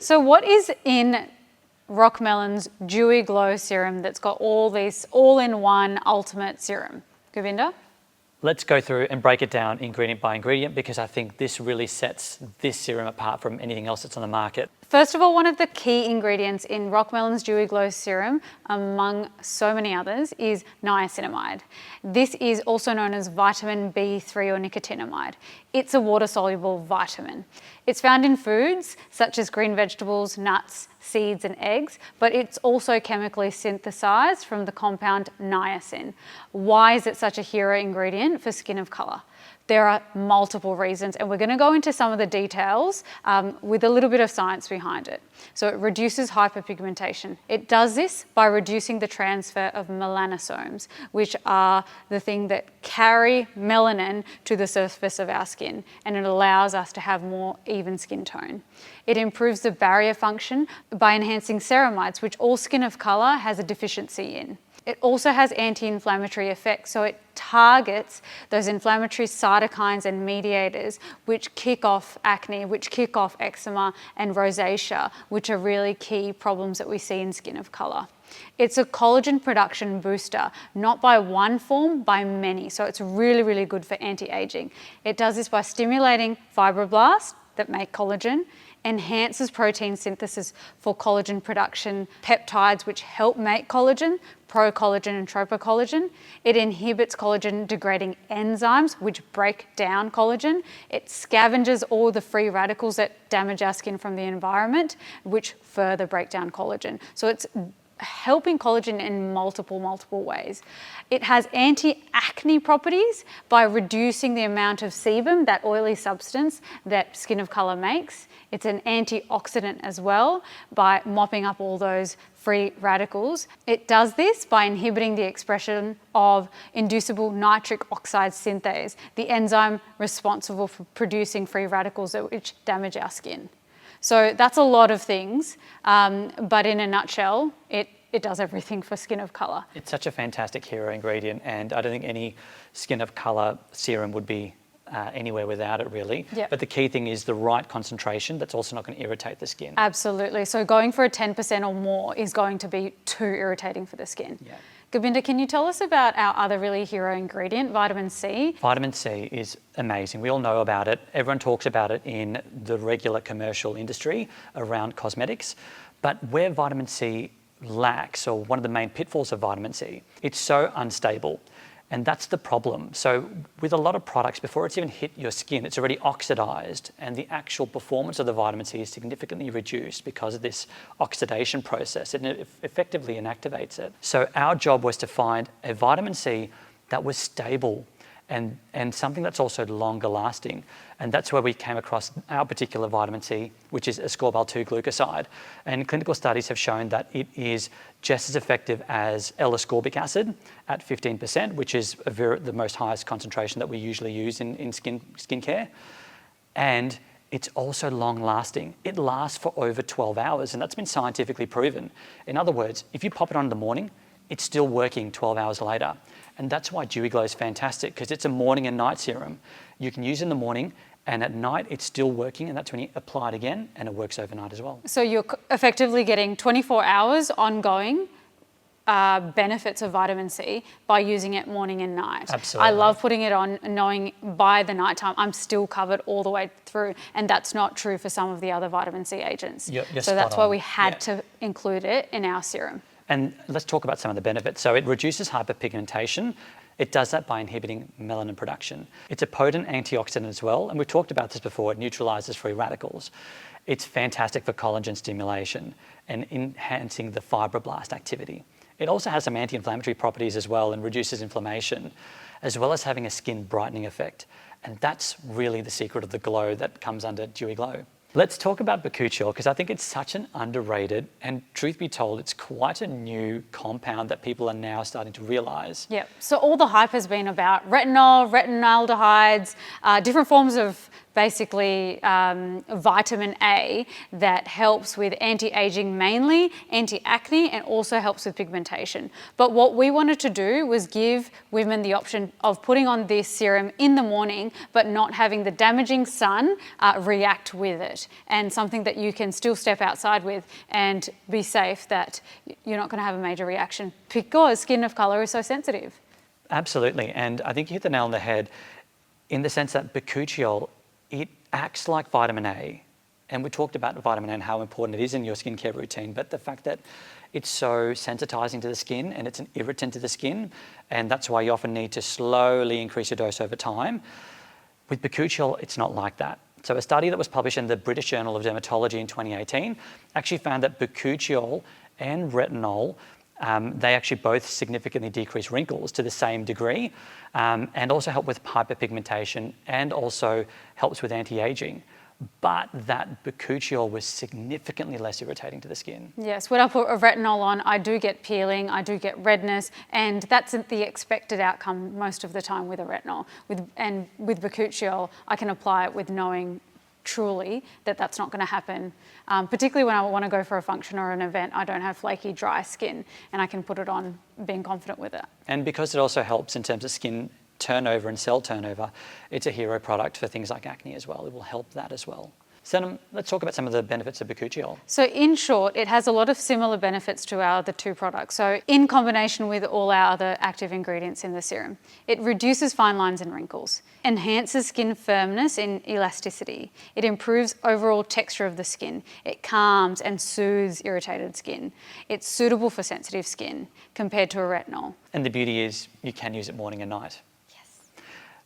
So what is in Rockmelon's Dewy Glow Serum that's got all these all-in-one ultimate serum? Govinda? Let's go through and break it down ingredient by ingredient, because I think this really sets this serum apart from anything else that's on the market. First of all, one of the key ingredients in Rockmelon's Dewy Glow Serum, among so many others, is niacinamide. This is also known as vitamin B3 or nicotinamide. It's a water-soluble vitamin. It's found in foods such as green vegetables, nuts, seeds and eggs, but it's also chemically synthesized from the compound niacin. Why is it such a hero ingredient for skin of color? There are multiple reasons, and we're going to go into some of the details with a little bit of science behind it. So it reduces hyperpigmentation. It does this by reducing the transfer of melanosomes, which are the thing that carry melanin to the surface of our skin, and it allows us to have more even skin tone. It improves the barrier function by enhancing ceramides, which all skin of color has a deficiency in. It also has anti-inflammatory effects, so it targets those inflammatory cytokines and mediators which kick off acne, which kick off eczema and rosacea, which are really key problems that we see in skin of color. It's a collagen production booster, not by one form, by many, so it's really, really good for anti-aging. It does this by stimulating fibroblasts that make collagen, enhances protein synthesis for collagen production, peptides which help make collagen, pro-collagen and tropocollagen. It inhibits collagen degrading enzymes which break down collagen. It scavenges all the free radicals that damage our skin from the environment, which further break down collagen. So it's helping collagen in multiple ways. It has anti-acne properties by reducing the amount of sebum, that oily substance that skin of color makes. It's an antioxidant as well by mopping up all those free radicals. It does this by inhibiting the expression of inducible nitric oxide synthase, the enzyme responsible for producing free radicals which damage our skin. So that's a lot of things, but in a nutshell, it does everything for skin of color. It's such a fantastic hero ingredient, and I don't think any skin of color serum would be anywhere without it, really. Yep. But the key thing is the right concentration that's also not going to irritate the skin. Absolutely. So going for a 10% or more is going to be too irritating for the skin. Yeah. Govinda, can you tell us about our other really hero ingredient, vitamin C? Vitamin C is amazing. We all know about it. Everyone talks about it in the regular commercial industry around cosmetics. But where vitamin C lacks, or one of the main pitfalls of vitamin C, it's so unstable. And that's the problem. So with a lot of products, before it's even hit your skin, it's already oxidized, and the actual performance of the vitamin C is significantly reduced because of this oxidation process, and it effectively inactivates it. So our job was to find a vitamin C that was stable and something that's also longer lasting. And that's where we came across our particular vitamin C, which is ascorbyl 2 glucoside. And clinical studies have shown that it is just as effective as L-ascorbic acid at 15%, which is the most highest concentration that we usually use in skincare. And it's also long lasting. It lasts for over 12 hours, and that's been scientifically proven. In other words, if you pop it on in the morning, it's still working 12 hours later. And that's why Dewy Glow is fantastic, because it's a morning and night serum. You can use it in the morning, and at night it's still working, and that's when you apply it again, and it works overnight as well. So you're effectively getting 24 hours ongoing benefits of vitamin C by using it morning and night. Absolutely. I love putting it on knowing by the nighttime I'm still covered all the way through, and that's not true for some of the other vitamin C agents. You're so that's why we had Yeah. to include it in our serum. And let's talk about some of the benefits. So it reduces hyperpigmentation. It does that by inhibiting melanin production. It's a potent antioxidant as well, and we've talked about this before. It neutralizes free radicals. It's fantastic for collagen stimulation and enhancing the fibroblast activity. It also has some anti-inflammatory properties as well, and reduces inflammation, as well as having a skin brightening effect. And that's really the secret of the glow that comes under Dewy Glow. Let's talk about Bakuchiol, because I think it's such an underrated, and truth be told, it's quite a new compound that people are now starting to realize. Yeah, so all the hype has been about retinol, retinaldehydes, different forms of basically vitamin A that helps with anti-aging mainly, anti-acne, and also helps with pigmentation. But what we wanted to do was give women the option of putting on this serum in the morning, but not having the damaging sun react with it, and something that you can still step outside with and be safe that you're not going to have a major reaction because skin of color is so sensitive. Absolutely, and I think you hit the nail on the head in the sense that Bakuchiol, it acts like vitamin A. And we talked about vitamin A and how important it is in your skincare routine, but the fact that it's so sensitizing to the skin and it's an irritant to the skin, and that's why you often need to slowly increase your dose over time. With Bakuchiol, it's not like that. So a study that was published in the British Journal of Dermatology in 2018 actually found that Bakuchiol and retinol, they actually both significantly decrease wrinkles to the same degree, and also help with hyperpigmentation and also helps with anti-aging. But that Bakuchiol was significantly less irritating to the skin. Yes, when I put a retinol on, I do get peeling, I do get redness, and that's the expected outcome most of the time with a retinol. With Bakuchiol, I can apply it with knowing truly that that's not going to happen. Particularly when I want to go for a function or an event, I don't have flaky, dry skin, and I can put it on being confident with it. And because it also helps in terms of skin turnover and cell turnover, it's a hero product for things like acne as well. It will help that as well. Sanam, let's talk about some of the benefits of Bakuchiol. So in short, it has a lot of similar benefits to our other two products. So in combination with all our other active ingredients in the serum, it reduces fine lines and wrinkles, enhances skin firmness and elasticity. It improves overall texture of the skin. It calms and soothes irritated skin. It's suitable for sensitive skin compared to a retinol. And the beauty is you can use it morning and night.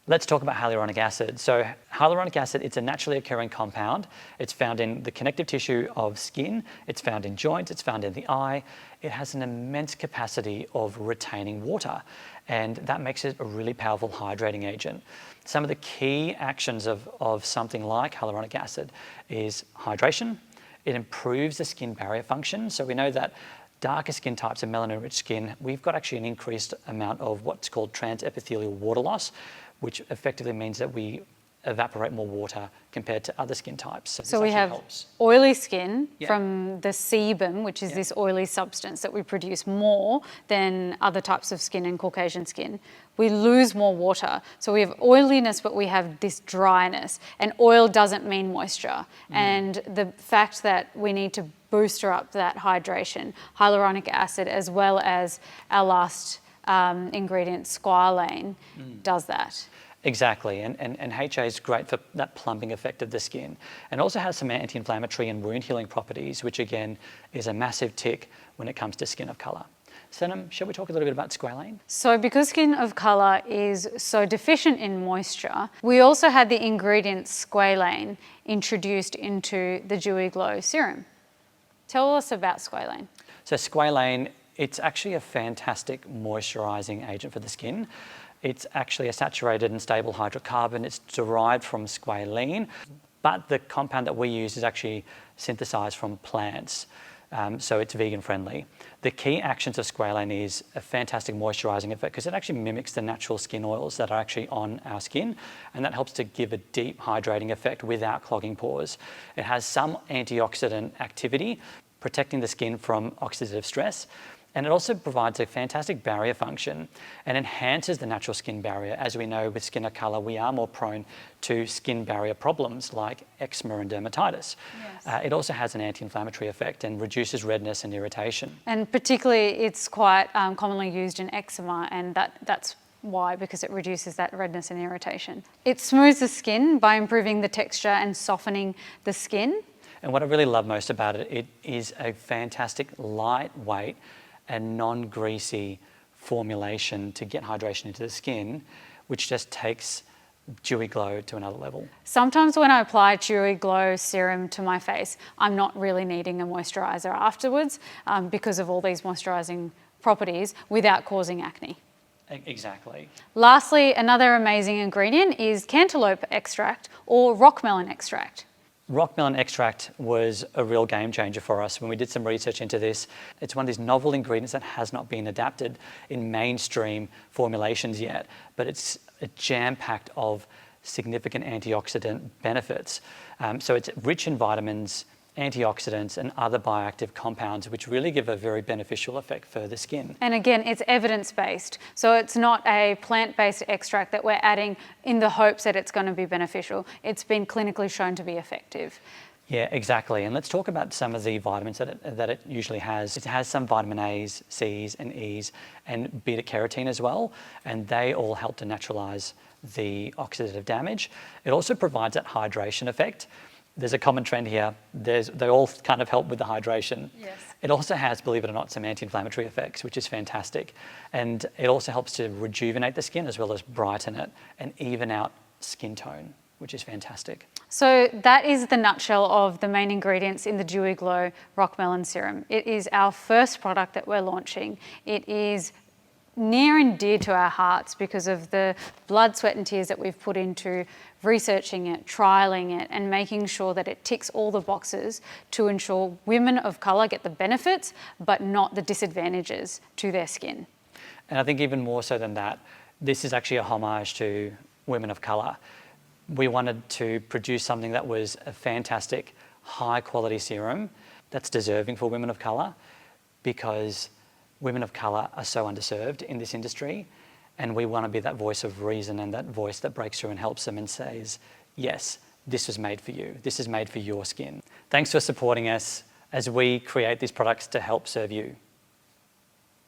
Let's talk about hyaluronic acid. So hyaluronic acid, it's a naturally occurring compound. It's found in the connective tissue of skin. It's found in joints. It's found in the eye. It has an immense capacity of retaining water, and that makes it a really powerful hydrating agent. Some of the key actions of something like hyaluronic acid is hydration. It improves the skin barrier function. So we know that darker skin types and melanin-rich skin, we've got actually an increased amount of what's called transepithelial water loss, which effectively means that we evaporate more water compared to other skin types. So we have oily skin from the sebum, which is this oily substance that we produce more than other types of skin in Caucasian skin. We lose more water. So we have oiliness, but we have this dryness. And oil doesn't mean moisture. And the fact that we need to booster up that hydration, hyaluronic acid, as well as our last ingredient, squalane, does that. Exactly, and HA is great for that plumping effect of the skin, and also has some anti-inflammatory and wound healing properties, which again is a massive tick when it comes to skin of colour. Sanam, shall we talk a little bit about squalane? So because skin of colour is so deficient in moisture, we also had the ingredient squalane introduced into the Dewy Glow Serum. Tell us about squalane. So squalane, it's actually a fantastic moisturising agent for the skin. It's actually a saturated and stable hydrocarbon. It's derived from squalene, but the compound that we use is actually synthesized from plants, so it's vegan friendly. The key actions of squalane is a fantastic moisturizing effect because it actually mimics the natural skin oils that are actually on our skin, and that helps to give a deep hydrating effect without clogging pores. It has some antioxidant activity, protecting the skin from oxidative stress. And it also provides a fantastic barrier function and enhances the natural skin barrier. As we know, with skin of colour, we are more prone to skin barrier problems like eczema and dermatitis. Yes. It also has an anti-inflammatory effect and reduces redness and irritation. And particularly, it's quite commonly used in eczema, and that's why, because it reduces that redness and irritation. It smooths the skin by improving the texture and softening the skin. And what I really love most about it, it is a fantastic lightweight and non-greasy formulation to get hydration into the skin, which just takes Dewy Glow to another level. Sometimes when I apply Dewy Glow Serum to my face, I'm not really needing a moisturiser afterwards because of all these moisturising properties without causing acne. Exactly. Lastly, another amazing ingredient is cantaloupe extract or rock melon extract. Rock melon extract was a real game changer for us when we did some research into this. It's one of these novel ingredients that has not been adapted in mainstream formulations yet, but it's jam-packed of significant antioxidant benefits. So it's rich in vitamins, antioxidants and other bioactive compounds which really give a very beneficial effect for the skin. And again, it's evidence-based. So it's not a plant-based extract that we're adding in the hopes that it's going to be beneficial. It's been clinically shown to be effective. Yeah, exactly. And let's talk about some of the vitamins that it usually has. It has some vitamin A's, C's and E's and beta carotene as well. And they all help to naturalize the oxidative damage. It also provides that hydration effect. There's a common trend here. They all kind of help with the hydration. Yes. It also has, believe it or not, some anti-inflammatory effects, which is fantastic. And it also helps to rejuvenate the skin as well as brighten it and even out skin tone, which is fantastic. So that is the nutshell of the main ingredients in the Dewy Glow Rock Melon Serum. It is our first product that we're launching. It is near and dear to our hearts because of the blood, sweat and tears that we've put into researching it, trialing it and making sure that it ticks all the boxes to ensure women of colour get the benefits but not the disadvantages to their skin. And I think even more so than that, this is actually a homage to women of colour. We wanted to produce something that was a fantastic, high quality serum that's deserving for women of colour because women of colour are so underserved in this industry and we want to be that voice of reason and that voice that breaks through and helps them and says, yes, this was made for you. This is made for your skin. Thanks for supporting us as we create these products to help serve you.